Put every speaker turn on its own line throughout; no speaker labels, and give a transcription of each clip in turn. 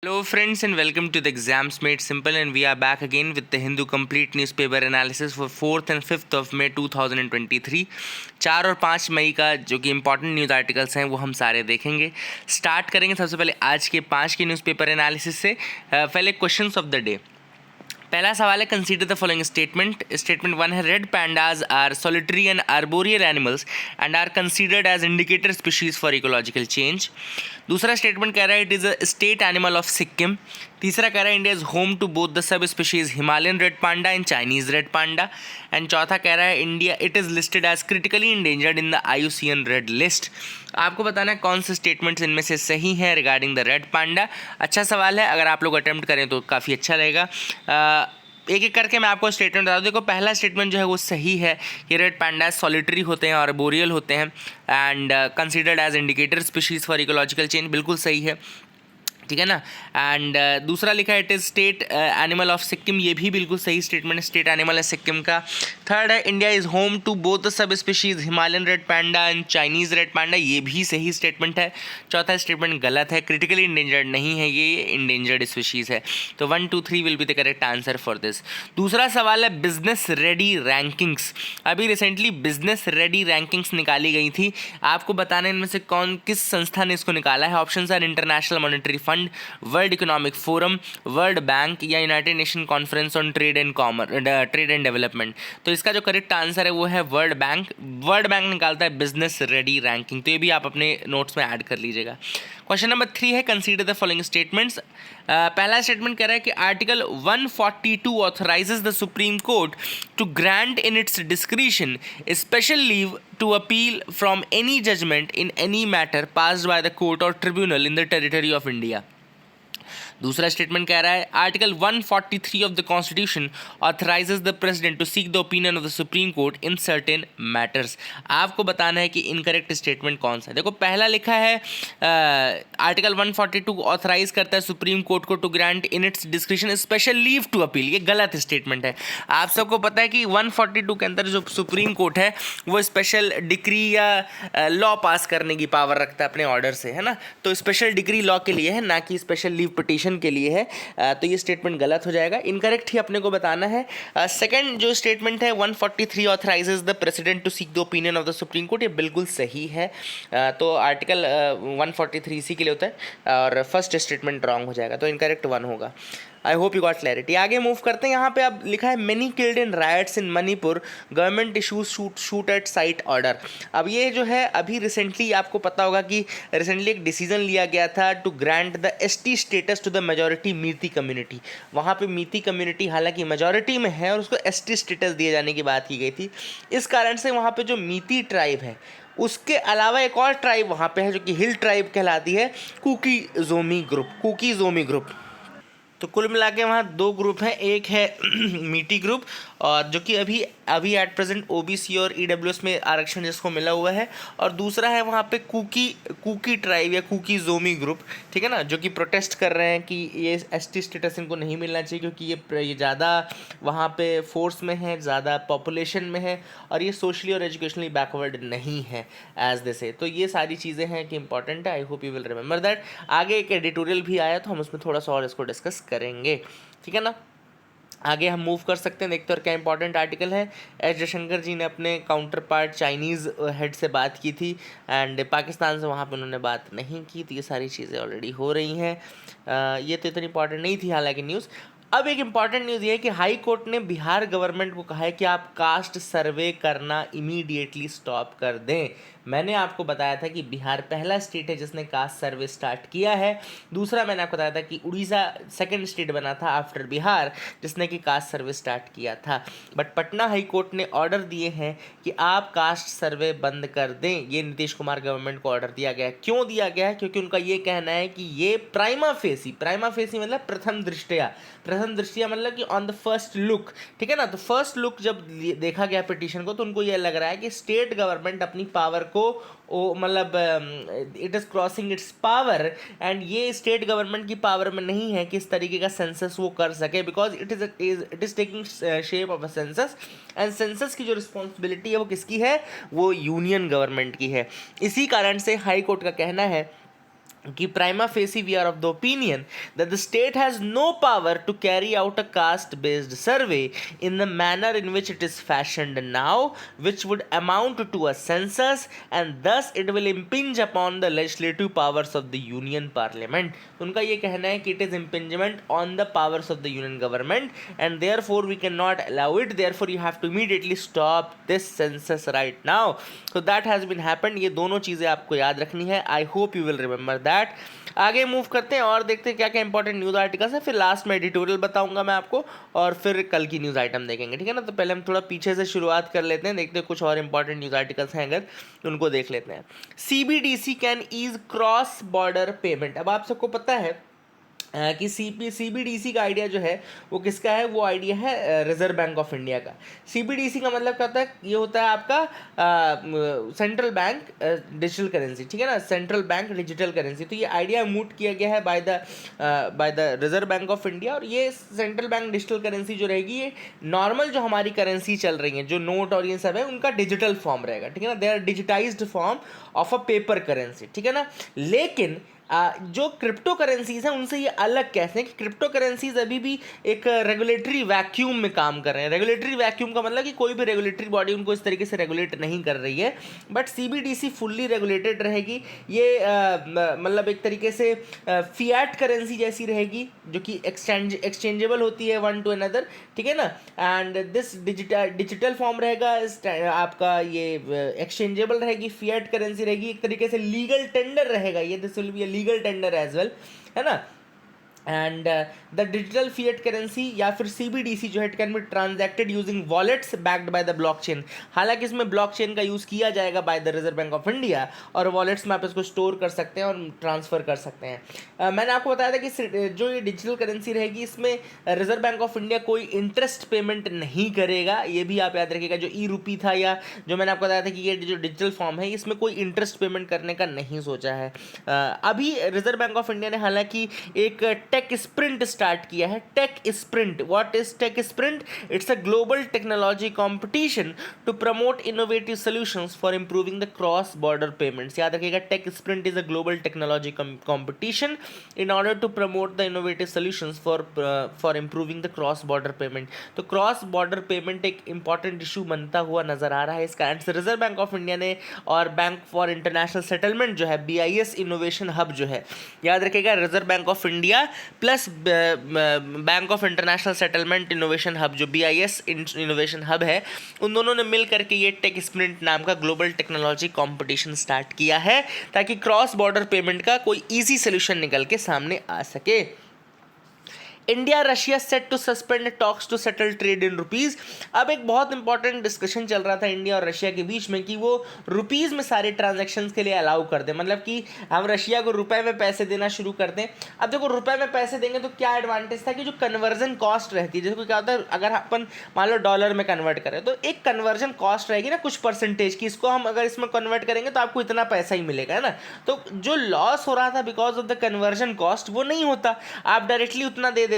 Hello friends and welcome to the Exams Made Simple, and we are back again with the Hindu complete newspaper analysis for 4th and 5th of May 2023। 4 और 5 मई का जो कि important news articles हैं वो हम सारे देखेंगे। Start करेंगे सबसे पहले आज के 5 के न्यूज़पेपर एनालिसिस से। पहले क्वेश्चंस ऑफ द डे। पहला सवाल है, consider the following statement. Statement 1 है, red pandas are solitary and arboreal animals and are considered as indicator species for ecological change. दूसरा स्टेटमेंट कह रहा है, it is a state animal of Sikkim. तीसरा कह रहा है, India is home to both the subspecies Himalayan red panda and Chinese red panda. And चौथा कह रहा है, India it is listed as critically endangered in the IUCN red list. आपको बताना है कौन से स्टेटमेंट्स इनमें से सही हैं रिगार्डिंग द रेड पांडा। अच्छा सवाल है, अगर आप लोग अटेम्प्ट करें तो काफ़ी अच्छा रहेगा। एक एक करके मैं आपको स्टेटमेंट बता दूँ। देखो, पहला स्टेटमेंट जो है वो सही है कि रेड पैंडाज सॉलिटरी होते हैं और बोरियल होते हैं and considered as indicator species for ecological change, बिल्कुल सही है, ठीक है ना। एंड दूसरा लिखा है, it is state animal of Sikkim, ये भी बिल्कुल सही स्टेटमेंट है, स्टेट एनिमल है सिक्किम का। थर्ड है, India is home to both the sub species Himalayan red panda and Chinese red panda, ये भी सही स्टेटमेंट है। चौथा स्टेटमेंट गलत है, क्रिटिकली इंडेंजर्ड नहीं है, ये इंडेंजर्ड स्पीशीज़ है। तो 1, 2, 3 will be the correct answer for this. दूसरा सवाल है, बिजनेस रेडी रैंकिंग्स। अभी रिसेंटली बिजनेस रेडी रैंकिंग्स निकाली गई थी। आपको बताना इनमें से किस संस्था ने इसको निकाला है। Option are International Monetary Fund, World Economic Forum, World Bank या United Nation Conference on Trade and Development. तो इसका जो करेक्ट आंसर है वो है वर्ल्ड बैंक। वर्ल्ड बैंक निकालता है बिजनेस रेडी रैंकिंग, तो ये भी आप अपने नोट्स में ऐड कर लीजिएगा। क्वेश्चन नंबर 3 है, कंसीडर द फॉलोइंग स्टेटमेंट्स। पहला स्टेटमेंट कह रहा है कि article 142 authorises the Supreme Court to grant in its discretion special leave to appeal from any judgment in any matter passed by the court or tribunal in the territory of India। दूसरा statement कह रहा है, article 143 of the constitution authorises the President to seek the opinion of the Supreme Court in certain matters. आपको बताना है कि incorrect statement कौन सा है। देखो, पहला लिखा है आर्टिकल 142 ऑथराइज करता है सुप्रीम कोर्ट को to grant in its discretion special leave to appeal, ये गलत स्टेटमेंट है। आप सबको पता है कि 142 के अंदर जो सुप्रीम कोर्ट है वो स्पेशल डिक्री या लॉ पास करने की पावर रखता है अपने ऑर्डर से, है ना। तो स्पेशल डिक्री लॉ के लिए है, ना कि स्पेशल लीव पिटीशन के लिए है। तो ये स्टेटमेंट गलत हो जाएगा, इनकरेक्ट ही अपने को बताना है। सेकंड जो स्टेटमेंट है, 143 authorises the President to seek the opinion of the Supreme Court, ये बिल्कुल सही है। तो आर्टिकल 143 इसी के लिए होता है और फर्स्ट स्टेटमेंट रॉन्ग हो जाएगा, तो इनकरेक्ट 1 होगा। आई होप यू गॉट क्लैरिटी। आगे मूव करते हैं। यहाँ पे अब लिखा है, many killed in rights in Manipur, government issues shoot at site order. अब ये जो है अभी रिसेंटली आपको पता होगा कि रिसेंटली एक डिसीजन लिया गया था to grant the ST status to the majority Meitei community. वहाँ पे मीती कम्युनिटी हालांकि मेजॉरिटी में है और उसको ST स्टेटस दिए जाने की बात की गई थी। इस कारण से वहाँ पे जो मीती ट्राइब है उसके अलावा एक और ट्राइब वहाँ पे है जो कि हिल ट्राइब कहलाती है, कुकी जोमी ग्रुप। तो कुल मिला के वहाँ 2 ग्रुप हैं, एक है मीटी ग्रुप और जो कि अभी एट प्रेजेंट OBC और EWS में आरक्षण जिसको मिला हुआ है, और दूसरा है वहाँ पे कुकी ट्राइब या कुकी जोमी ग्रुप, ठीक है ना, जो कि प्रोटेस्ट कर रहे हैं कि ये ST स्टेटस इनको नहीं मिलना चाहिए क्योंकि ये ज़्यादा वहाँ पे फोर्स में है, ज़्यादा पॉपुलेशन में है और ये सोशली और एजुकेशनली बैकवर्ड नहीं है एज दे से। तो ये सारी चीज़ें हैं कि इंपॉर्टेंट है। I hope you will remember that. आगे एक एडिटोरियल भी आया तो हम उसमें थोड़ा सा और इसको डिस्कस करेंगे, ठीक है ना। आगे हम मूव कर सकते हैं, देखते हैं और क्या इंपॉर्टेंट आर्टिकल है। एस जयशंकर जी ने अपने काउंटर पार्ट चाइनीज़ हेड से बात की थी एंड पाकिस्तान से वहाँ पे उन्होंने बात नहीं की, तो ये सारी चीज़ें ऑलरेडी हो रही हैं। ये तो इतनी इंपॉर्टेंट नहीं थी हालांकि न्यूज़। अब एक इम्पॉर्टेंट न्यूज़ ये है कि हाई कोर्ट ने बिहार गवर्नमेंट को कहा है कि आप कास्ट सर्वे करना इमीडिएटली स्टॉप कर दें। मैंने आपको बताया था कि बिहार पहला स्टेट है जिसने कास्ट सर्वे स्टार्ट किया है। दूसरा मैंने आपको बताया था कि उड़ीसा सेकंड स्टेट बना था आफ्टर बिहार जिसने कि कास्ट सर्वे स्टार्ट किया था। बट पटना हाई कोर्ट ने ऑर्डर दिए हैं कि आप कास्ट सर्वे बंद कर दें। ये नीतीश कुमार गवर्नमेंट को ऑर्डर दिया गया है। क्यों दिया गया है? क्योंकि उनका ये कहना है कि ये प्राइमा फेसी मतलब प्रथम दृष्टिया मतलब कि ऑन द फर्स्ट लुक, ठीक है ना। तो फर्स्ट लुक जब देखा गया पिटीशन को तो उनको ये लग रहा है कि स्टेट गवर्नमेंट अपनी पावर को मतलब it is crossing it's power and ये स्टेट गवर्नमेंट की पावर में नहीं है कि इस तरीके का सेंसस वो कर सके, because it is taking shape of a census and census की जो रिस्पॉन्सिबिलिटी है वो किसकी है? वो यूनियन गवर्नमेंट की है। इसी कारण से हाई कोर्ट का कहना है कि prima facie we are of the opinion that the state has no power to carry out a caste based survey in the manner in which it is fashioned now, which would amount to a census, and thus it will impinge upon the legislative powers of the union parliament. उनका ये कहना है कि it is impingement on the powers of the union government and therefore we cannot allow it, therefore you have to immediately stop this census right now. So that has been happened. ये दोनों चीज़ें आपको याद रखनी है. I hope you will remember that. आगे move करते हैं और देखते हैं क्या क्या इंपॉर्टेंट न्यूज़ आर्टिकल्स है, फिर लास्ट में एडिटोरियल बताऊंगा मैं आपको और फिर कल की न्यूज़ आइटम देखेंगे, ठीक है ना. तो पहले हम थोड़ा पीछे से शुरुआत कर लेते हैं, देखते हैं कुछ और इंपॉर्टेंट न्यूज़ आर्टिकल्स हैं अगर उनको देख लेते हैं. CBDC can ease cross border payment. अब आप सबको पता है कि CBDC का आइडिया जो है वो किसका है, वो आइडिया है रिजर्व बैंक ऑफ इंडिया का. CBDC का मतलब क्या होता है, ये होता है आपका सेंट्रल बैंक डिजिटल करेंसी, ठीक है ना, सेंट्रल बैंक डिजिटल करेंसी. तो ये आइडिया मूट किया गया है by the reserve Bank of India. और ये सेंट्रल बैंक डिजिटल करेंसी जो रहेगी ये नॉर्मल जो हमारी करेंसी चल रही है, जो नोट और ये सब है, उनका डिजिटल फॉर्म रहेगा, ठीक है ना. They are digitised form of a paper currency, ठीक है ना. लेकिन जो क्रिप्टो करेंसीज हैं उनसे ये अलग कैसे हैं कि क्रिप्टो करेंसीज अभी भी एक रेगुलेटरी वैक्यूम में काम कर रहे हैं. रेगुलेटरी वैक्यूम का मतलब कि कोई भी रेगुलेटरी बॉडी उनको इस तरीके से रेगुलेट नहीं कर रही है. बट CBDC फुल्ली रेगुलेटेड रहेगी. ये मतलब एक तरीके से फिएट करेंसी जैसी रहेगी जो कि एक्सचेंजेबल होती है वन टू अनदर, ठीक है ना. एंड दिस डिजिटल फॉर्म रहेगा आपका, ये एक्सचेंजेबल रहेगी, फिएट करेंसी रहेगी, एक तरीके से लीगल टेंडर रहेगा ये. This will be legal tender as well, है ना. And the digital fiat currency या फिर CBDC जो है it can be transacted using wallets backed by the blockchain. हालांकि इसमें ब्लॉकचेन का यूज़ किया जाएगा by the reserve Bank of India और वॉलेट्स में आप इसको स्टोर कर सकते हैं और ट्रांसफ़र कर सकते हैं. मैंने आपको बताया था कि जो ये डिजिटल करेंसी रहेगी इसमें रिजर्व बैंक ऑफ इंडिया कोई इंटरेस्ट पेमेंट नहीं करेगा. ये भी आप याद रखिएगा. जो E-रूपी था या जो मैंने आपको बताया था कि ये जो डिजिटल फॉर्म है इसमें कोई इंटरेस्ट पेमेंट करने का नहीं सोचा है. अभी रिजर्व बैंक ऑफ इंडिया ने हालांकि एक टेक स्प्रिंट स्टार्ट किया है. Tech sprint, what is tech sprint? It's a global technology competition to promote innovative solutions for improving the cross border payments. याद रखिएगा, tech sprint is a global technology competition in order to promote the innovative solutions for improving the cross border payment. तो cross border payment एक important issue बनता हुआ नजर आ रहा है. इसका answer Reserve Bank of India ने और बैंक फॉर इंटरनेशनल सेटलमेंट जो है BIS इनोवेशन हब जो है, याद रखिएगा, reserve Bank of India plus bank of international settlement innovation hub जो BIS इनोवेशन हब है, उन दोनों ने मिल करके ये टेक स्प्रिंट नाम का ग्लोबल टेक्नोलॉजी कंपटीशन स्टार्ट किया है ताकि क्रॉस बॉर्डर पेमेंट का कोई इजी सोल्यूशन निकल के सामने आ सके. India Russia set to suspend talks to settle trade in rupees. अब एक बहुत इंपॉर्टेंट डिस्कशन चल रहा था इंडिया और रशिया के बीच में कि वो रुपीज़ में सारे ट्रांजैक्शंस के लिए अलाउ कर दें, मतलब कि हम रशिया को रुपए में पैसे देना शुरू कर दें. अब देखो, रुपए में पैसे देंगे तो क्या एडवांटेज था कि जो कन्वर्जन कॉस्ट रहती है, जैसे क्या होता है अगर अपन मान लो डॉलर में कन्वर्ट करें तो एक कन्वर्जन कॉस्ट रहेगी ना कुछ परसेंटेज की, इसको हम अगर इसमें कन्वर्ट करेंगे तो आपको इतना पैसा ही मिलेगा, है ना. तो जो लॉस हो रहा था because of the conversion cost वो नहीं होता, आप डायरेक्टली उतना दे देते.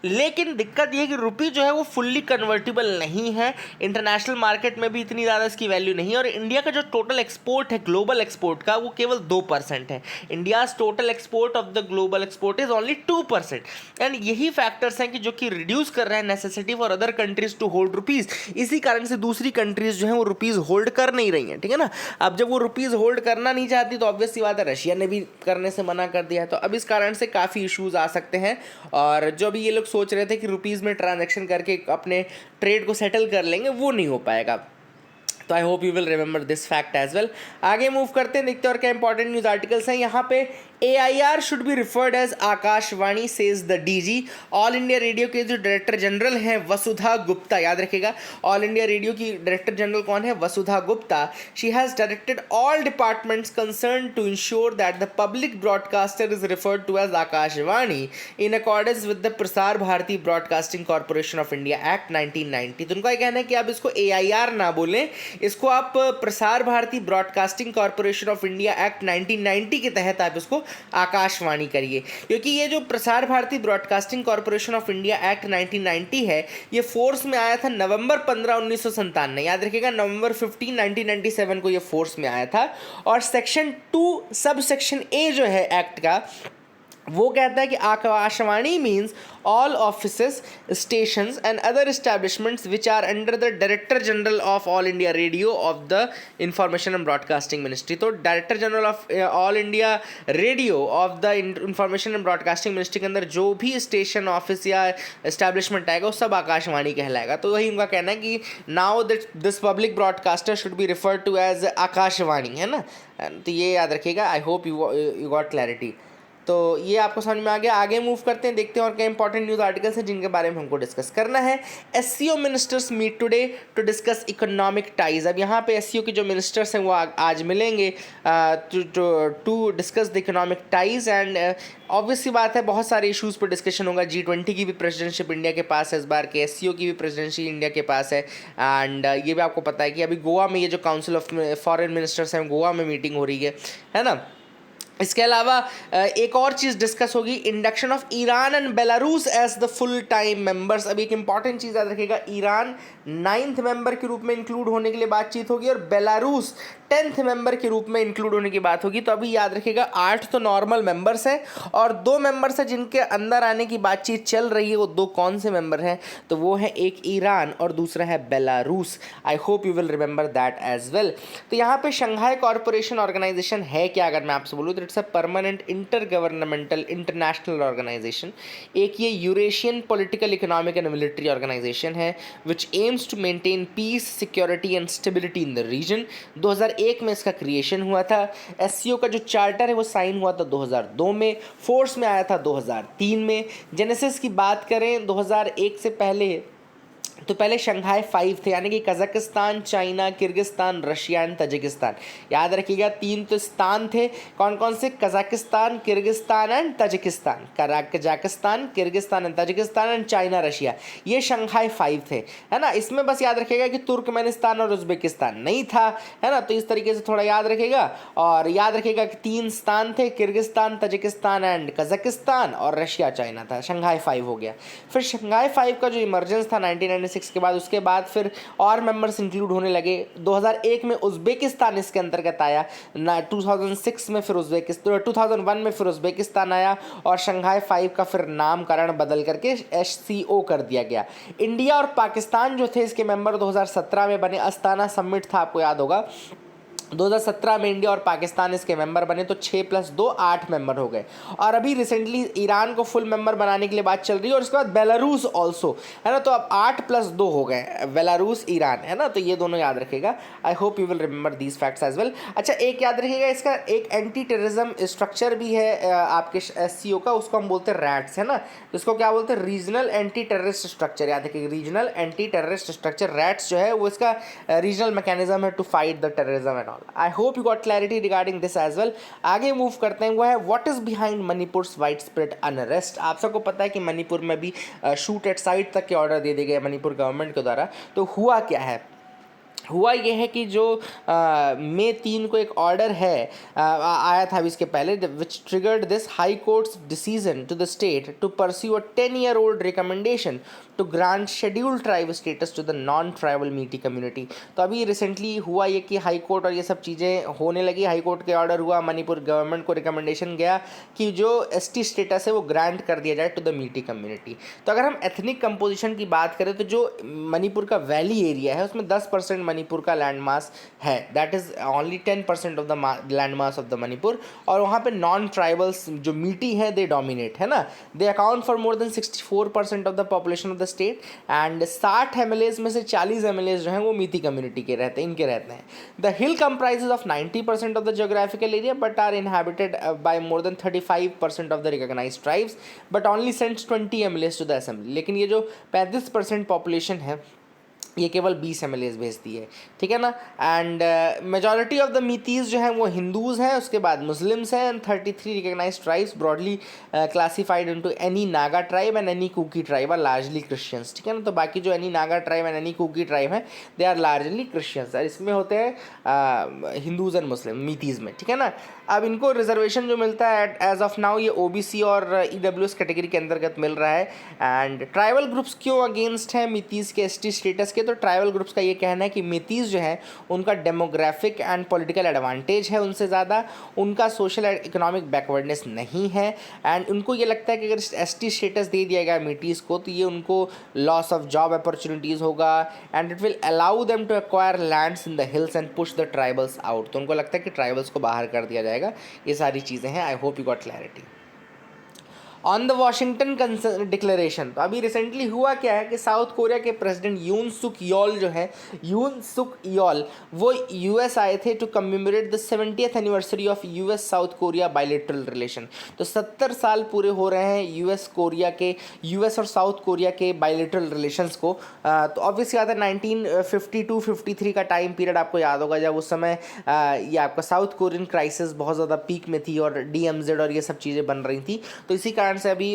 लेकिन दिक्कत ये है कि रुपी जो है वो फुल्ली कन्वर्टिबल नहीं है, इंटरनेशनल मार्केट में भी इतनी ज़्यादा इसकी वैल्यू नहीं है. और इंडिया का जो टोटल एक्सपोर्ट है ग्लोबल एक्सपोर्ट का वो केवल 2% है. India's total export of the global export is only 2%. And यही फैक्टर्स हैं कि जो कि रिड्यूस कर रहे हैं necessity for other countries to hold rupees. इसी कारण से दूसरी कंट्रीज जो है वो रुपीज़ होल्ड कर नहीं रही हैं, ठीक है ना. अब जब वो रुपीज़ होल्ड करना नहीं चाहती तो ऑब्वियस सी बात है रशिया ने भी करने से मना कर दिया है. तो अब इस कारण से काफ़ी इशूज़ आ सकते हैं. और जो भी ये लोग सोच रहे थे कि रुपीज़ में ट्रांजैक्शन करके अपने ट्रेड को सेटल कर लेंगे, वो नहीं हो पाएगा. तो I hope you will remember this fact as well. आगे मूव करते हैं, देखते हैं और क्या इंपॉर्टेंट न्यूज़ आर्टिकल्स हैं. यहाँ पे AIR should be referred as Akashvani says the DG. All India Radio के जो डायरेक्टर जनरल हैं वसुधा गुप्ता, याद रखिएगा ऑल इंडिया रेडियो की डायरेक्टर जनरल कौन है, Vasudha Gupta. She has directed all departments concern to ensure that the public broadcaster is referred to as Akashvani in accordance with the Prasar Bharati Broadcasting Corporation of India Act 1990. तो उनका ये कहना है कि आप इसको AIR ना बोलें, इसको आप Prasar Bharati Broadcasting Corporation of India Act 1990 के तहत आप इसको आकाशवाणी करिए, क्योंकि ये जो Prasar Bharati Broadcasting Corporation of India Act 1990 है, ये फोर्स में आया था नवंबर 15 1997। याद रखिएगा, नवंबर 15 1997 को ये फोर्स में आया था। और सेक्शन 2 सब सेक्शन ए जो है एक्ट का, वो कहता है कि Akashvani means all offices, stations and other establishments which are under the Director General of All India Radio of the Information and Broadcasting Ministry. तो Director General of All India Radio of the Information and Broadcasting Ministry के अंदर जो भी station, office या establishment आएगा वो सब आकाशवाणी कहलाएगा। तो वही उनका कहना है कि now this public broadcaster should be referred to as Akashvani, है ना। तो ये याद रखिएगा। I hope you got clarity. तो ये आपको समझ में आ गया। आगे मूव करते हैं, देखते हैं और क्या इंपॉर्टेंट न्यूज़ आर्टिकल्स हैं जिनके बारे में हमको डिस्कस करना है। SCO ministers meet today to discuss economic ties. अब यहाँ पे एससीओ के जो मिनिस्टर्स हैं वो आज मिलेंगे to discuss the economic ties. And obviously बात है, बहुत सारे इशूज़ पर डिस्कशन होगा। G20 की भी प्रेसिडेंटशिप इंडिया के पास है इस बार के, एससीओ की भी प्रेसिडेंसी इंडिया के पास है। एंड ये भी आपको पता है कि अभी गोवा में ये जो काउंसिल ऑफ फॉरेन मिनिस्टर्स हैं, गोवा में मीटिंग हो रही है ना। इसके अलावा एक और चीज़ डिस्कस होगी, induction of Iran and Belarus as the full time members. अब एक इंपॉर्टेंट चीज़ याद रखिएगा, ईरान 9th मेंबर के रूप में इंक्लूड होने के लिए बातचीत होगी और बेलारूस 10th मेंबर के रूप में इंक्लूड होने की बात होगी। तो अभी याद रखिएगा 8 तो नॉर्मल मेंबर्स हैं और 2 मेंबर्स हैं जिनके अंदर आने की बातचीत चल रही है। वो 2 कौन से मेंबर हैं? तो वो है एक ईरान और दूसरा है Belarus. I hope you will remember that as well. तो यहाँ पे शंघाई कॉरपोरेशन ऑर्गेनाइजेशन है क्या, अगर मैं आपसे बोलूँ तो it's a permanent inter governmental international organisation. एक ये Eurasian political, economic and military organisation है which aims to maintain peace, security and stability in the region. 2001 में इसका क्रिएशन हुआ था। एससीओ का जो चार्टर है वो साइन हुआ था 2002 में, फोर्स में आया था 2003 में। जेनेसिस की बात करें 2001 से पहले, तो पहले शंघाई 5 थे, यानी कि Kazakhstan, China, Kyrgyzstan, Russia and Tajikistan. याद रखिएगा 3 तो स्थान थे, कौन कौन से? Kazakhstan, Kyrgyzstan and Tajikistan. Kazakhstan, Kyrgyzstan and Tajikistan and China, Russia, ये शंघाई 5 थे, है ना। इसमें बस याद रखिएगा कि तुर्कमेनिस्तान और उज्बेकिस्तान नहीं था, है ना। तो इस तरीके से थोड़ा याद रखिएगा। और याद रखिएगा कि 3 स्थान थे, किर्गिस्तान, तजिकिस्तान एंड कजाकिस्तान, और रशिया, चाइना था। शंघाई 5 हो गया। फिर शंघाई 5 का जो इमरजेंस था 1996 के बाद, उसके बाद फिर और मेंबर्स इंक्लूड होने लगे। 2001 में उज्बेकिस्तान इसके अंतर्गत आया, 2006 में फिर 2001 में फिर उज्बेकिस्तान आया और शंघाई 5 का फिर नामकरण बदल करके एससीओ कर दिया गया। इंडिया और पाकिस्तान जो थे इसके मेंबर 2017 में बने। अस्ताना समिट था, आपको याद होगा। 2017 में इंडिया और पाकिस्तान इसके मेंबर बने, तो 6 + 2 8 मेंबर हो गए। और अभी रिसेंटली ईरान को फुल मेंबर बनाने के लिए बात चल रही है और उसके बाद बेलारूस ऑल्सो, है ना। तो अब 8 + 2 हो गए, बेलारूस, ईरान, है ना। तो ये दोनों याद रखेगा। I hope you will remember these facts as well. अच्छा, एक याद रखिएगा, इसका एक एंटी टेररिज्म स्ट्रक्चर भी है आपके एससीओ का, उसको हम बोलते हैं रैट्स, है ना। इसको क्या बोलते हैं? Regional anti terrorist structure. याद रखिएगा, regional anti terrorist structure, RATS जो है वो इसका रीजनल मैकेनिज्म है to fight the terrorism and all. I hope you got clarity regarding this as well. आगे मूव करते हैं, वो है what is behind Manipur's wide spread unrest. आप सबको पता है कि मणिपुर में भी शूट एट साइट तक के ऑर्डर दे दिए गए मणिपुर गवर्नमेंट के द्वारा। तो हुआ क्या है? हुआ ये है कि जो मई 3 को एक ऑर्डर है आया था अभी इसके पहले, which triggered this high court's decision to the state to pursue a 10-year-old recommendation to grant scheduled tribe status to the non tribal Meitei community. तो अभी रिसेंटली हुआ ये कि हाई कोर्ट और ये सब चीज़ें होने लगी। हाई कोर्ट के ऑर्डर हुआ, मणिपुर गवर्नमेंट को रिकमेंडेशन गया कि जो एसटी स्टेटस है वो ग्रांट कर दिया जाए टू द मीटी कम्युनिटी। तो अगर हम एथनिक कंपोजिशन की बात करें तो जो मणिपुर का वैली एरिया है उसमें 10% मणिपुर का लैंड मास है, that is only 10% of the land mass of the Manipur. और वहाँ पे नॉन ट्राइबल्स जो मीटी हैं दे डोमिनेट, है ना। They account for more than 64% of the population of the state and 60 MLAs में से 40 एमएलएज जो हैं वो मीती कम्युनिटी के रहते हैं, इनके रहते हैं। The hill comprises of 90% of the geographical area but are inhabited by more than 35% of the recognised tribes but only sends 20 MLAs to the assembly. लेकिन ये जो 35% पॉपुलेशन है ये केवल 20 MLAs भेजती है, ठीक है ना। And majority of the Meiteis जो हैं वो हिंदूज़ हैं, उसके बाद मुस्लिम्स हैं, and 33 recognise tribes broadly classified into any Naga tribe and any Kuki tribe are largely Christians, ठीक है ना। तो बाकी जो any Naga tribe and any Kuki tribe हैं दे आर लार्जली क्रिश्चियंस, और इसमें होते हैं हिंदूज़ एंड मुस्लिम मीतीज़ में, ठीक है ना। अब इनको रिजर्वेशन जो मिलता है एज ऑफ नाउ ये OBC और EWS कैटेगरी के अंतर्गत मिल रहा है। एंड ट्राइबल ग्रुप्स क्यों अगेंस्ट हैं मीतीज़ के ST स्टेटस के? तो ट्राइबल ग्रुप्स का ये कहना है कि मीतीज़ जो है उनका डेमोग्राफिक एंड पॉलिटिकल एडवांटेज है उनसे ज़्यादा, उनका सोशल एंड इकोनॉमिक बैकवर्डनेस नहीं है, एंड उनको ये लगता है कि अगर ST स्टेटस दे दिया गया मीतीज़ को तो ये उनको लॉस ऑफ जॉब अपॉर्चुनिटीज़ होगा, and it will allow them to acquire lands in the hills and push the tribals out. तो उनको लगता है कि ट्राइबल्स को बाहर कर दिया जाएगा। ये सारी चीज़ें हैं। आई hope you got clarity on the Washington declaration. तो अभी रिसेंटली हुआ क्या है कि साउथ कोरिया के प्रेसिडेंट यून सुक योल जो है, यून सुक योल, वो US आए थे to commemorate the 70th anniversary of US South Korea bilateral relation. तो 70 साल पूरे हो रहे हैं US और साउथ कोरिया के बायलैटरल रिलेशंस को। तो ऑब्वियसली आता है 1952-53 का टाइम पीरियड आपको याद होगा, जब उस समय ये आपका साउथ कोरियन क्राइसिस बहुत ज़्यादा पीक में थी और DMZ और ये सब चीज़ें बन रही थी। तो इसी कारण से अभी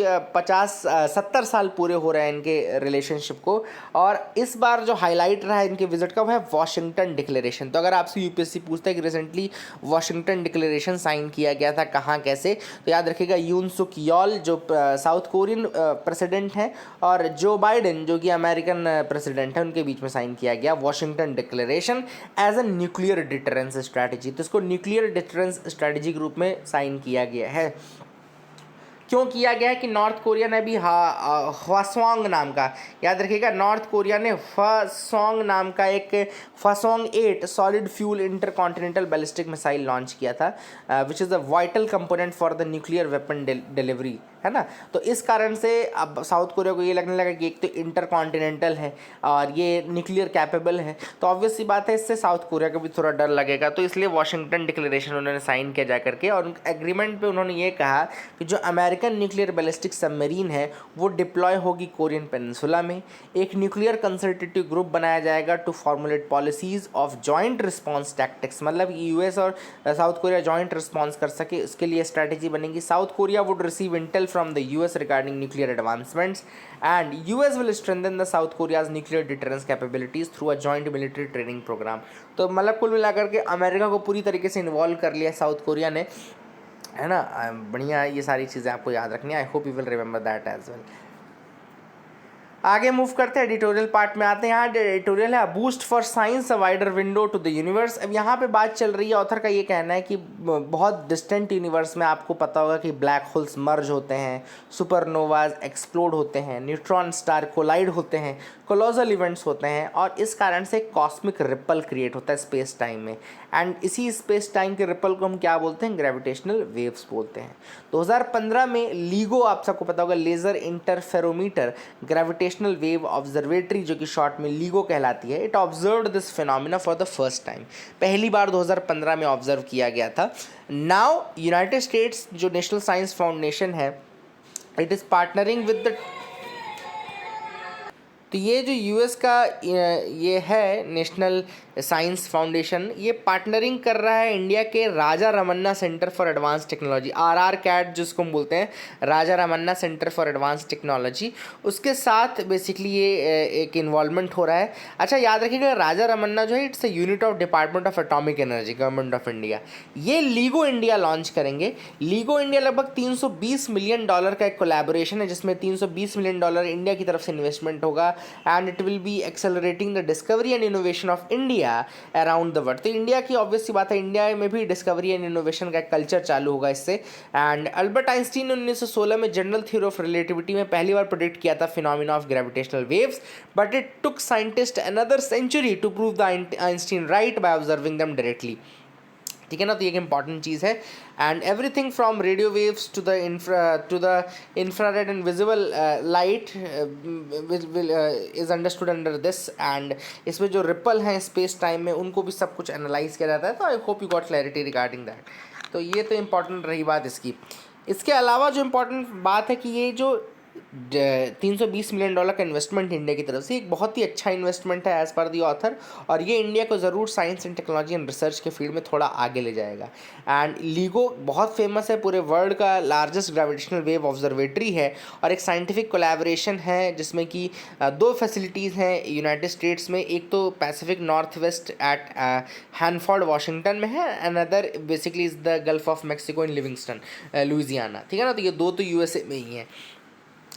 70 साल पूरे हो रहे हैं इनके रिलेशनशिप को, और इस बार जो हाईलाइट रहा है इनके विजिट का वो है वॉशिंगटन डिक्लेरेशन। तो अगर आपसे UPSC पूछता है कि रिसेंटली वॉशिंगटन डिक्लेरेशन साइन किया गया था कहाँ कैसे, तो याद रखिएगा यून सुक योल जो साउथ कोरियन प्रेसिडेंट हैं और जो बाइडेन जो कि अमेरिकन प्रेसिडेंट है, उनके बीच में साइन किया गया Washington Declaration as a nuclear deterrence strategy. तो इसको न्यूक्लियर डिटरेंस स्ट्रैटेजी के रूप में साइन किया गया है। क्यों किया गया है कि नॉर्थ कोरिया ने भी हवासोंग नाम का, याद रखिएगा, नॉर्थ कोरिया ने हवासोंग नाम का एक Hwasong 8 solid fuel intercontinental ballistic missile launch किया था, which is a vital component for the nuclear weapon delivery, है ना। तो इस कारण से अब साउथ कोरिया को ये लगने लगा कि एक तो इंटरकॉन्टिनेंटल है और ये न्यूक्लियर कैपेबल है, तो ऑब्वियस सी बात है इससे साउथ कोरिया को भी थोड़ा डर लगेगा। तो इसलिए वॉशिंगटन डिक्लेरेशन उन्होंने साइन किया जा करके, और एग्रीमेंट पे उन्होंने ये कहा कि जो अमेरिकन न्यूक्लियर बैलिस्टिक सबमरीन है वो डिप्लॉय होगी कोरियन पेनिनसुला में, एक न्यूक्लियर कंसल्टेटिव ग्रुप बनाया जाएगा to formulate policies of joint response tactics, मतलब US और साउथ कोरिया जॉइंट रिस्पॉन्स कर सके इसके लिए स्ट्रैटेजी बनेगी। South Korea would receive intel from the US regarding nuclear advancements, and US will strengthen the South Korea's nuclear deterrence capabilities through a joint military training program। तो मतलब कुल मिलाकर के अमेरिका को पूरी तरीके से इन्वॉल्व कर लिया साउथ कोरिया ने, है ना। बढ़िया, ये सारी चीज़ें आपको याद रखनी है। I hope you will remember that as well. आगे मूव करते हैं, एडिटोरियल पार्ट में आते हैं। यहाँ एडिटोरियल है boost for science a wider window to the universe. अब यहाँ पे बात चल रही है, ऑथर का ये कहना है कि बहुत डिस्टेंट यूनिवर्स में आपको पता होगा कि ब्लैक होल्स मर्ज होते हैं, सुपरनोवाज एक्सप्लोड होते हैं, न्यूट्रॉन स्टार कोलाइड होते हैं, कोलोजल इवेंट्स होते हैं, और इस कारण से कॉस्मिक रिपल क्रिएट होता है स्पेस टाइम में, एंड इसी स्पेस टाइम के रिपल को हम क्या बोलते हैं? ग्रेविटेशनल वेव्स बोलते हैं। 2015 में लीगो, आप सबको पता होगा, laser interferometer gravitational wave observatory, जो कि शॉर्ट में लीगो कहलाती है, it observed this phenomena for the first time, पहली बार 2015 में ऑब्जर्व किया गया था। नाउ यूनाइटेड स्टेट्स जो नेशनल साइंस फाउंडेशन है, it is partnering with the, तो ये जो US का ये है नेशनल साइंस फाउंडेशन, ये पार्टनरिंग कर रहा है इंडिया के Raja Ramanna Centre for Advance Technology, RRCAT जिसको हम बोलते हैं, Raja Ramanna Centre for Advance Technology, उसके साथ बेसिकली ये एक इन्वॉल्वमेंट हो रहा है। अच्छा याद रखिएगा, राजा रमन्ना जो है it's a unit of department of atomic energy, government of India. ये लीगो इंडिया लॉन्च करेंगे। लीगो इंडिया लगभग $320 मिलियन का एक कोलैबोरेशन है, जिसमें $320 मिलियन इंडिया की तरफ से इन्वेस्टमेंट होगा, and it will be accelerating the discovery and innovation of India around the world. तो इंडिया की ऑब्वियस सी बात है, इंडिया में भी डिस्कवरी एंड इनोवेशन का कल्चर चालू होगा इससे। एंड अल्बर्ट आइंस्टीन ने 1916 में जनरल थ्योरी ऑफ रिलेटिविटी में पहली बार प्रेडिक्ट किया था phenomena of gravitational waves, but it took scientist another century to prove the Einstein right by observing them directly, ठीक है ना। तो ये एक इंपॉर्टेंट चीज़ है। And everything from radio waves to the infrared and visible light is understood under this, and इसमें जो रिपल हैं स्पेस टाइम में उनको भी सब कुछ एनालाइज किया जाता है। तो I hope you got clarity regarding that. तो ये तो इंपॉर्टेंट रही बात इसकी। इसके अलावा जो इम्पोर्टेंट बात है कि ये जो $320 मिलियन का इन्वेस्टमेंट इंडिया की तरफ से। एक बहुत ही अच्छा इन्वेस्टमेंट है एज़ पर दी ऑथर, और ये इंडिया को ज़रूर science and technology and research के फील्ड में थोड़ा आगे ले जाएगा। एंड लीगो बहुत फेमस है, पूरे वर्ल्ड का लार्जेस्ट ग्रेविटेशनल वेव ऑब्जर्वेटरी है, और एक साइंटिफिक कोलैबोरेशन है जिसमें कि दो फैसिलिटीज़ हैं यूनाइटेड स्टेट्स में। एक तो Pacific North West at Hanford Washington में है, another basically is the Gulf of Mexico in Livingston Louisiana, ठीक है ना। तो ये दो तो यूएसए में ही हैं।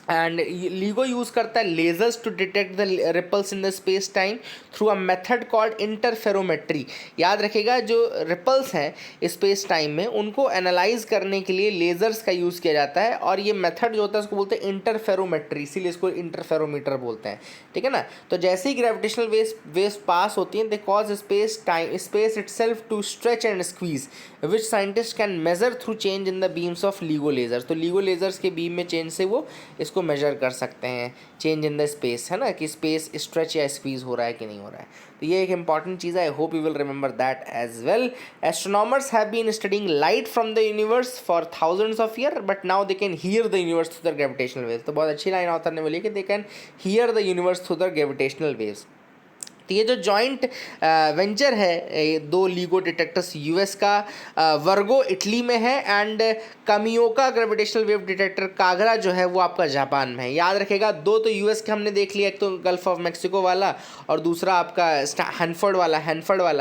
एंड LIGO यूज़ करता है lasers to detect the ripples in the space time through a method called interferometry. याद रखिएगा, जो रिपल्स हैं स्पेस टाइम में उनको एनालाइज करने के लिए लेजर्स का यूज़ किया जाता है, और ये मेथड जो होता है उसको बोलते हैं इंटरफेरोमेट्री, इसीलिए इसको इंटरफेरोमीटर बोलते हैं, ठीक है ना। तो जैसे ही ग्रेविटेशनल वेव्स पास होती हैं, they cause space itself to stretch and squeeze, which scientist can measure through change in the beams of LIGO lasers. तो LIGO लेजर्स के बीम में चेंज से वो इसको मेजर कर सकते हैं, चेंज इन द स्पेस, है ना, कि स्पेस स्ट्रेच या स्क्वीज हो रहा है कि नहीं हो रहा है। तो ये एक इंपॉर्टेंट चीज़ है, I hope you will remember that as well. Astronomers have been studying light from the universe for thousands of year, but now they can hear the universe through the gravitational waves. तो बहुत अच्छी line author ने बोली कि they can hear the universe through the gravitational waves. तो ये जो joint venture है दो LIGO डिटेक्टर्स, यूएस का वर्गो इटली में है, एंड कमियोका ग्रेविटेशनल वेव डिटेक्टर कागरा जो है वो आपका जापान में है। याद रखेगा, दो तो यूएस के हमने देख लिया, एक तो गल्फ ऑफ मैक्सिको वाला और दूसरा आपका हैनफोर्ड वाला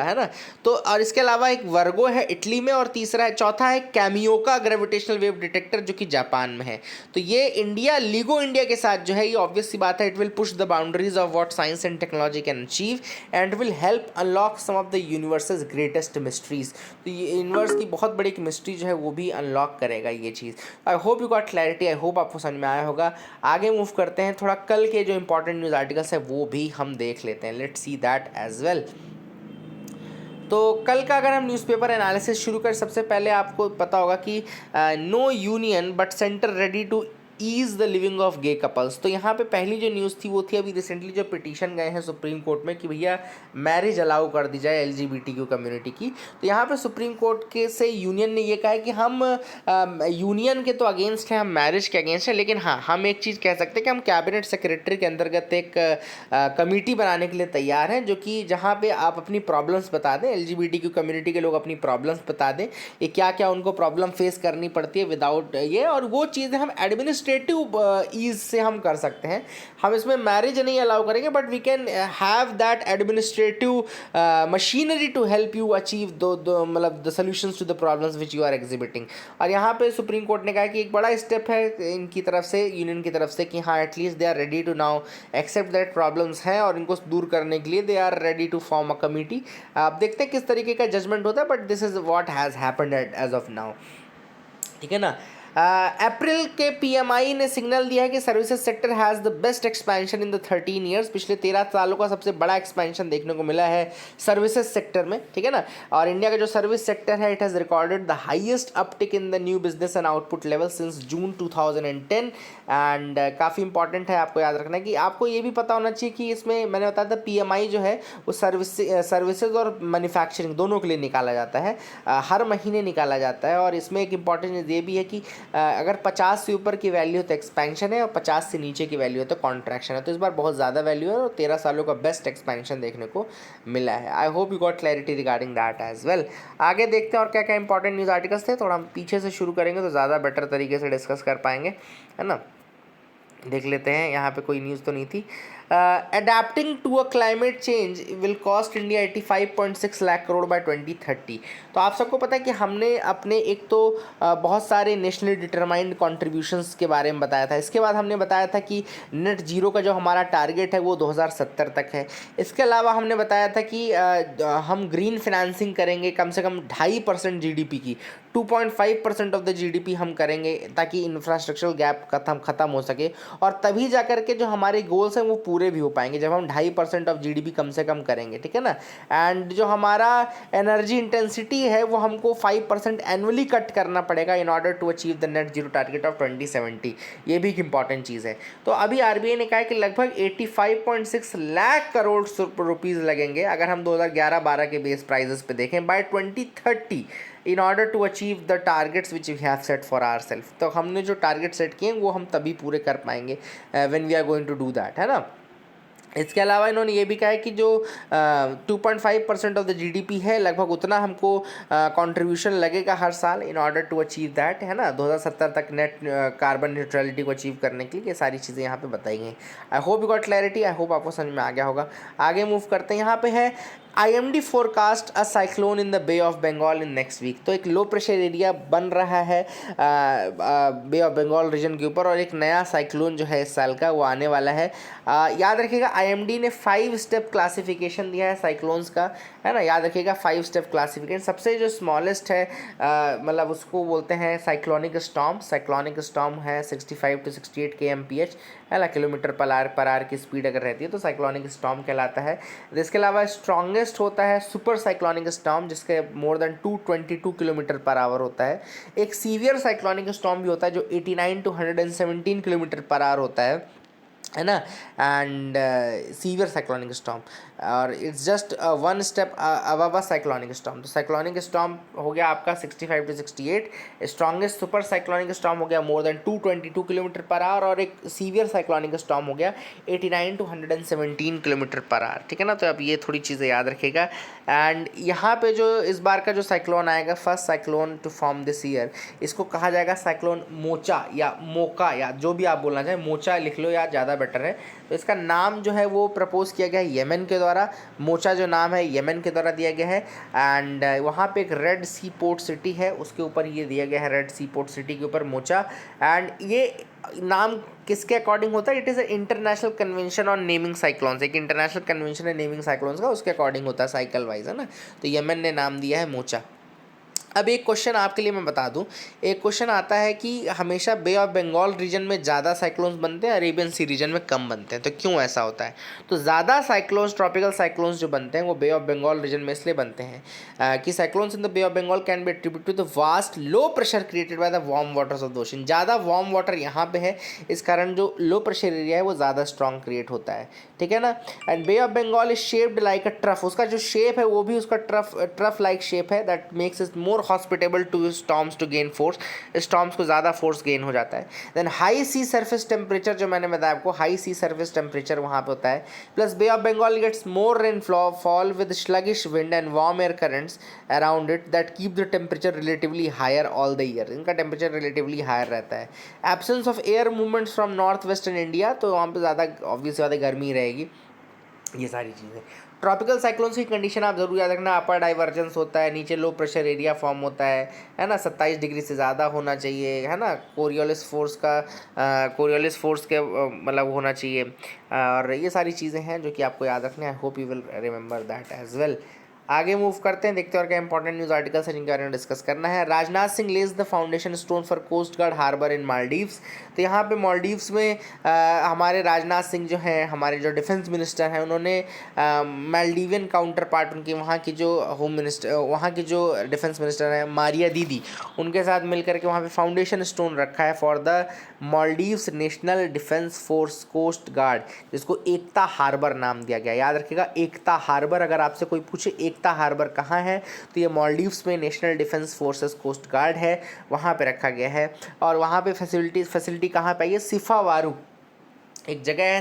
है ना। तो और इसके अलावा एक वर्गो है इटली में, और तीसरा है, चौथा है कैमियोका ग्रेविटेशनल वेव डिटेक्टर जो कि जापान में है। तो ये इंडिया, LIGO इंडिया के साथ जो है, ये ऑब्वियस सी बात है, it will push the boundaries of what science and technology can achieve and will help unlock some of the universe's greatest mysteries. तो ये यूनिवर्स की बहुत बड़ी मिस्ट्री जो है वो भी अनलॉक करेगा ये चीज़। I hope you got clarity, I hope आपको समझ में आया होगा। आगे मूव करते हैं, थोड़ा कल के जो इंपॉर्टेंट न्यूज़ आर्टिकल्स है वो भी हम देख लेते हैं। Let's see that as well. तो कल का अगर हम न्यूज़पेपर एनालिसिस शुरू करें, सबसे पहले आपको पता होगा कि no union but centre ready to ease the living of gay couples. तो यहाँ पे पहली जो न्यूज़ थी वो थी अभी रिसेंटली जो पिटीशन गए हैं सुप्रीम कोर्ट में कि भैया मैरिज अलाउ कर दी जाए LGBTQ कम्युनिटी की। तो यहाँ पे सुप्रीम कोर्ट के से यूनियन ने ये कहा है कि हम यूनियन के तो अगेंस्ट हैं, हम मैरिज के अगेंस्ट हैं, लेकिन हाँ, हम एक चीज़ कह सकते हैं कि हम कैबिनेट सेक्रेटरी के अंतर्गत एक कमेटी बनाने के लिए तैयार हैं, जो कि जहाँ पे आप अपनी प्रॉब्लम्स बता दें, LGBTQ कम्युनिटी के लोग अपनी प्रॉब्लम्स बता दें, ये क्या क्या उनको प्रॉब्लम फेस करनी पड़ती है विदाउट ये, और वो चीज़ें हम एडमिनिस्ट्रेटिव ईज से हम कर सकते हैं। हम इसमें मैरिज नहीं अलाउ करेंगे, but we can have that administrative machinery to help you achieve दो मतलब the solutions to the problems which you are exhibiting. और यहाँ पे सुप्रीम कोर्ट ने कहा कि एक बड़ा स्टेप है इनकी तरफ से, यूनियन की तरफ से, कि हाँ at least they are ready to now accept that problems हैं, और इनको दूर करने के लिए they are ready to form a committee. आप देखते हैं किस तरीके का जजमेंट होता है, but this is what has happened as of now, ठीक है ना। अप्रैल के PMI ने सिग्नल दिया है कि services sector has the best expansion in the 13 years. पिछले 13 सालों का सबसे बड़ा एक्सपेंशन देखने को मिला है सर्विसेज सेक्टर में, ठीक है ना। और इंडिया का जो सर्विस सेक्टर है, it has recorded the highest uptick in the new business and output level since June 2010। And काफ़ी इंपॉर्टेंट है आपको याद रखना है कि आपको ये भी पता होना चाहिए कि इसमें मैंने बताया था PMI जो है वो सर्विसेज और मैन्युफैक्चरिंग दोनों के लिए निकाला जाता है, हर महीने निकाला जाता है। और इसमें एक इंपॉर्टेंट ये भी है कि अगर 50 से ऊपर की वैल्यू है तो एक्सपेंशन है, और 50 से नीचे की वैल्यू है तो कॉन्ट्रैक्शन है। तो इस बार बहुत ज़्यादा वैल्यू है और 13 सालों का बेस्ट एक्सपेंशन देखने को मिला है। I hope you got clarity regarding that as well. आगे देखते हैं और क्या क्या इंपॉर्टेंट न्यूज़ आर्टिकल्स थे, थोड़ा हम पीछे से शुरू करेंगे तो ज़्यादा बेटर तरीके से डिस्कस कर पाएंगे, है ना। देख लेते हैं, यहाँ पे कोई न्यूज़ तो नहीं थी। Adapting to a climate change will cost India 85.6 lakh crore by 2030। तो आप सबको पता है कि हमने अपने एक तो बहुत सारे नेशनली डिटरमाइंड कॉन्ट्रीब्यूशंस के बारे में बताया था। इसके बाद हमने बताया था कि नेट जीरो का जो हमारा टारगेट है वो 2070 तक है। इसके अलावा हमने बताया था कि हम ग्रीन फिनेंसिंग करेंगे कम से कम 2.5% GDP की, 2.5% ऑफ द GDP हम करेंगे ताकि इंफ्रास्ट्रक्चरल गैप ख़त्म हो सके, और तभी जा कर के जो हमारे गोल्स हैं वो पूरे भी हो पाएंगे जब हम 2.5% ऑफ GDP कम से कम करेंगे, ठीक है ना। एंड जो हमारा एनर्जी इंटेंसिटी है वो हमको 5% एनुअली कट करना पड़ेगा in order to achieve the net zero target of 2070। ये भी एक इंपॉर्टेंट चीज़ है। तो अभी RBI ने कहा है कि लगभग 85.6 लाख करोड़ रुपीज़ लगेंगे अगर हम 2011-12 के बेस प्राइजेस पे देखें by 2030। In order to achieve the targets which we have set for our self. तो हमने जो टारगेट सेट किए हैं वो हम तभी पूरे कर पाएंगे when we are going to do that, है ना। इसके अलावा इन्होंने ये भी कहा है कि जो 2.5% ऑफ द जीडीपी है, लगभग उतना हमको कंट्रीब्यूशन लगेगा हर साल in order to achieve that, है ना, 2070 तक नेट कार्बन न्यूट्रलिटी को अचीव करने के लिए। ये सारी चीज़ें यहाँ पे बताई गई। आई hope you got clarity, I hope आपको समझ में आ गया होगा। आगे मूव करते हैं, यहाँ पे है IMD forecast a cyclone in the bay of Bengal in next week. तो एक लो प्रेशर एरिया बन रहा है बे ऑफ बंगाल रीजन के ऊपर, और एक नया साइक्लोन जो है इस साल का वो आने वाला है। याद रखिएगा IMD ने 5 स्टेप क्लासिफिकेशन दिया है साइक्लोन्स का, है ना, याद रखिएगा 5 स्टेप क्लासिफिकेशन। सबसे जो स्मॉलेस्ट है मतलब उसको बोलते हैं साइक्लोनिक स्टॉर्म। साइक्लोनिक स्टॉर्म है 65 to 68 kmph, है ना, किलोमीटर पर आवर की स्पीड अगर रहती है तो साइक्लोनिक स्टॉर्म कहलाता है। इसके अलावा स्ट्रॉन्गेस्ट होता है सुपर साइक्लोनिक स्टॉर्म, जिसके more than 222 kilometre per hour होता है। एक सीवियर साइक्लोनिक स्टॉर्म भी होता है जो 89 to 117 किलोमीटर पर आवर होता है ना, एंड सीवियर साइक्लोनिक स्टॉर्म, और it's just 1 step above cyclonic storm. तो साइक्लोनिक स्टॉर्म हो गया आपका 65 to 68, strongest super cyclonic storm हो गया more than 222 kilometre per hour, और एक सीवियर साइक्लोनिक स्टॉर्म हो गया 89 to 117 किलोमीटर पर आवर, ठीक है ना। तो अब ये थोड़ी चीज़ें याद रखेगा। एंड यहाँ पे जो इस बार का जो साइक्लोन आएगा, first cyclone to form this year, इसको कहा जाएगा साइक्लोन मोचा या मोका, या जो भी आप बोलना चाहें, मोचा लिख लो या ज़्यादा बेटर है। तो इसका नाम जो है वो प्रपोज किया गया है येमेन के द्वारा। मोचा जो नाम है येमेन के द्वारा दिया गया है, एंड वहाँ पे एक रेड सी पोर्ट सिटी है, उसके ऊपर ये दिया गया है, रेड सी पोर्ट सिटी के ऊपर मोचा। एंड ये नाम किसके अकॉर्डिंग होता है? It is a international convention on naming cyclones. एक इंटरनेशनल कन्वेंशन है नेमिंग साइक्लोन्स का, उसके अकॉर्डिंग होता है साइकिल वाइज, है ना। तो येमेन ने नाम दिया है मोचा। अब एक क्वेश्चन आपके लिए मैं बता दूं, एक क्वेश्चन आता है कि हमेशा बे ऑफ बंगाल रीजन में ज़्यादा साइक्लोन्स बनते हैं, अरेबियन सी रीजन में कम बनते हैं, तो क्यों ऐसा होता है? तो ज़्यादा साइक्लोन्स, ट्रॉपिकल साइक्लोन्स जो बनते हैं वो बे ऑफ बंगाल रीजन में इसलिए बनते हैं कि cyclones in the bay of Bengal can be attributed to the vast low pressure created by the warm waters of the ocean. ज़्यादा वार्म वाटर यहाँ पे है, इस कारण जो लो प्रेशर एरिया है वो ज़्यादा स्ट्रॉन्ग क्रिएट होता है, ठीक है ना। And bay of Bengal is shaped like a trough, उसका जो शेप है वो भी उसका ट्रफ लाइक शेप है, that makes it more hospitable to storms to gain force. Storms को ज़्यादा फोर्स गेन हो जाता है। Then high sea surface temperature, जो मैंने बताया आपको, हाई सी सरफेस टेम्परेचर वहाँ पे होता है। Plus bay of Bengal gets more rainfall with sluggish wind and warm air currents around it that keep the temperature relatively higher all the year. इनका temperature relatively higher रहता है। Absence of air movements from north western India, तो वहाँ पर ज़्यादा obvious ज़्यादा गर्मी रहेगी। ये सारी चीज़ें। ट्रॉपिकल साइक्लोन्स की कंडीशन आप जरूर याद रखना, अपर डाइवर्जेंस होता है, नीचे लो प्रेशर एरिया फॉर्म होता है ना, 27 डिग्री से ज़्यादा होना चाहिए, है ना, कोरियोलिस फोर्स के मतलब होना चाहिए, और ये सारी चीज़ें हैं जो कि आपको याद रखना है। I hope you will remember that as well. आगे मूव करते हैं, देखते हैं और क्या इंपॉर्टेंट न्यूज़ आर्टिकल्स हैं जिनके बारे में डिस्कस करना है। Rajnath Singh lays the foundation stone for coast guard harbour in Maldives. तो यहाँ पे मालदीव्स में हमारे राजनाथ सिंह जो हैं, हमारे जो डिफेंस मिनिस्टर हैं, उन्होंने मालदीवियन काउंटर पार्ट उनकी वहाँ की जो वहाँ की जो डिफेंस मिनिस्टर हैं मारिया दीदी, उनके साथ मिलकर के वहाँ पे फाउंडेशन स्टोन रखा है for the Maldives national defence force coast guard, जिसको एकता हार्बर नाम दिया गया। याद रखिएगा एकता हार्बर, अगर आपसे कोई पूछे एकता हार्बर कहाँ है, तो ये मालदीव्स में national defence forces coast guard है, वहाँ पे रखा गया है। और वहाँ पे फैसिलिटी कहाँ पे है? सिफावारू एक जगह है,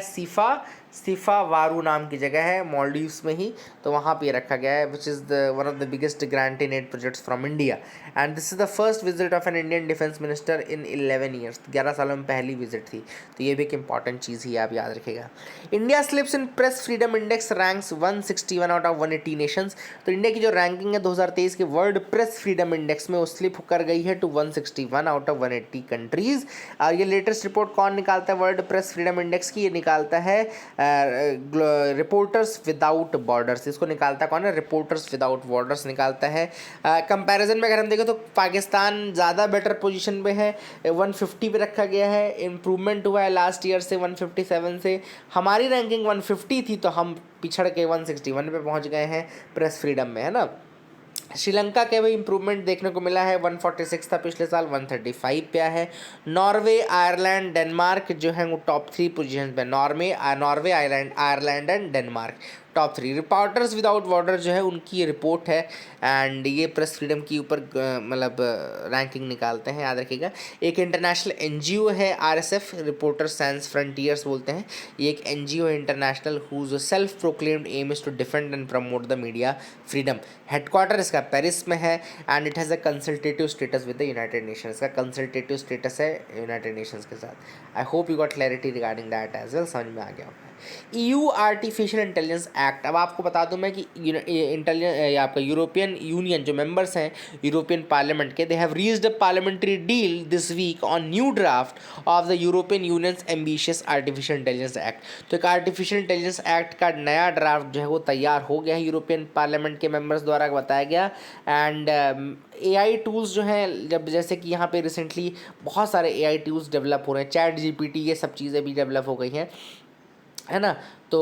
सिफावारू नाम की जगह है मालदीव्स में ही, तो वहाँ पे रखा गया है, which is the one of the biggest grant in aid projects from India, and this is the first visit of an Indian defence minister in 11 years. 11 सालों में पहली विजिट थी, तो ये भी एक इंपॉर्टेंट चीज़ ही आप याद रखेगा। India slips in press freedom index ranks 161 out of 180 Nations. तो इंडिया की जो रैंकिंग है 2023 के वर्ल्ड प्रेस फ्रीडम इंडेक्स में वो स्लिप कर गई है टू 161 आउट ऑफ 180 कंट्रीज़। और ये लेटेस्ट रिपोर्ट कौन निकालता है वर्ल्ड प्रेस फ्रीडम इंडेक्स की? ये निकालता है रिपोर्टर्स विदाउट बॉर्डर्स। इसको निकालता कौन है? रिपोर्टर्स विदाउट बॉर्डर्स निकालता है। कंपैरिजन में अगर हम देखें तो पाकिस्तान ज़्यादा बेटर पोजीशन पे है, 150 पे रखा गया है, इम्प्रूवमेंट हुआ है लास्ट ईयर से 157 से। हमारी रैंकिंग 150 थी, तो हम पिछड़ के 161 पे पहुंच गए हैं प्रेस फ्रीडम में, है ना। श्रीलंका के भी इंप्रूवमेंट देखने को मिला है, 146 था पिछले साल, 135 पे आया है। नॉर्वे, आयरलैंड, डेनमार्क जो है वो टॉप 3 पोजीशन पे। Norway, Ireland and Denmark top 3 reporters without border जो है उनकी ये रिपोर्ट है, एंड ये प्रेस फ्रीडम के ऊपर मतलब रैंकिंग निकालते हैं, याद रखिएगा। एक इंटरनेशनल एनजीओ है आरएसएफ, रिपोर्टर्स सैंस फ्रंटियर्स बोलते हैं। ये एक एनजीओ है international whose self proclaimed aim is to defend and promote the media freedom. Headquarter इसका पेरिस में है, and it has a consultative status with the United Nations. का कंसल्टेटिव स्टेटस है यूनाइटेड नेशंस के साथ। I hope you got clarity regarding that as well, समझ में आ गया होगा। EU आर्टिफिशियल इंटेलिजेंस एक्ट, अब आपको बता दूं मैं कि आपका यूरोपियन यूनियन जो मेंबर्स हैं यूरोपियन पार्लियामेंट के, they have reached a parliamentary deal this week on new draft of the European Union's ambitious artificial intelligence act. तो एक आर्टिफिशियल इंटेलिजेंस एक्ट का नया ड्राफ्ट जो है वो तैयार हो गया है यूरोपियन पार्लियामेंट के मेंबर्स द्वारा बताया गया। एंड AI टूल्स जो हैं, जब जैसे कि यहाँ पे रिसेंटली बहुत सारे AI टूल्स डेवलप हो रहे हैं, चैट GPT, ये सब चीज़ें भी डेवलप हो गई हैं, है ना। तो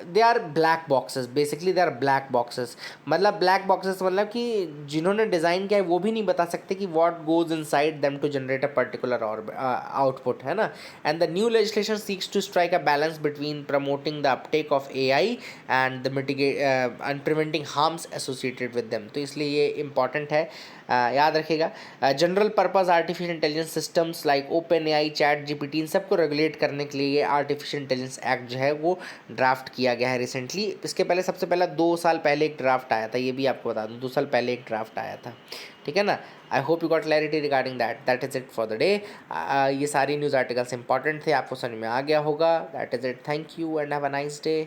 they are black boxes, basically they are black boxes. मतलब ब्लैक बॉक्सेस मतलब कि जिन्होंने डिज़ाइन किया है वो भी नहीं बता सकते कि what goes inside them to generate a particular और आउटपुट, है ना। And the new legislation seeks to strike a balance between promoting the uptake of AI and the mitigate and preventing harms associated with them. तो इसलिए ये important है, याद रखिएगा। General purpose artificial intelligence systems like open AI, chat GPT, इन सबको regulate करने के लिए ये आर्टिफिशियल इंटेलिजेंस एक्ट जो है वो ड्राफ्ट किया गया है रिसेंटली। इसके पहले सबसे पहला 2 साल पहले एक ड्राफ्ट आया था, ये भी आपको बता दूं, 2 साल पहले एक ड्राफ्ट आया था, ठीक है ना। आई hope you got clarity regarding that is it for the day. ये सारी न्यूज़ आर्टिकल्स इंपॉर्टेंट थे, आपको समझ में आ गया होगा। That is it, thank you and have a nice day.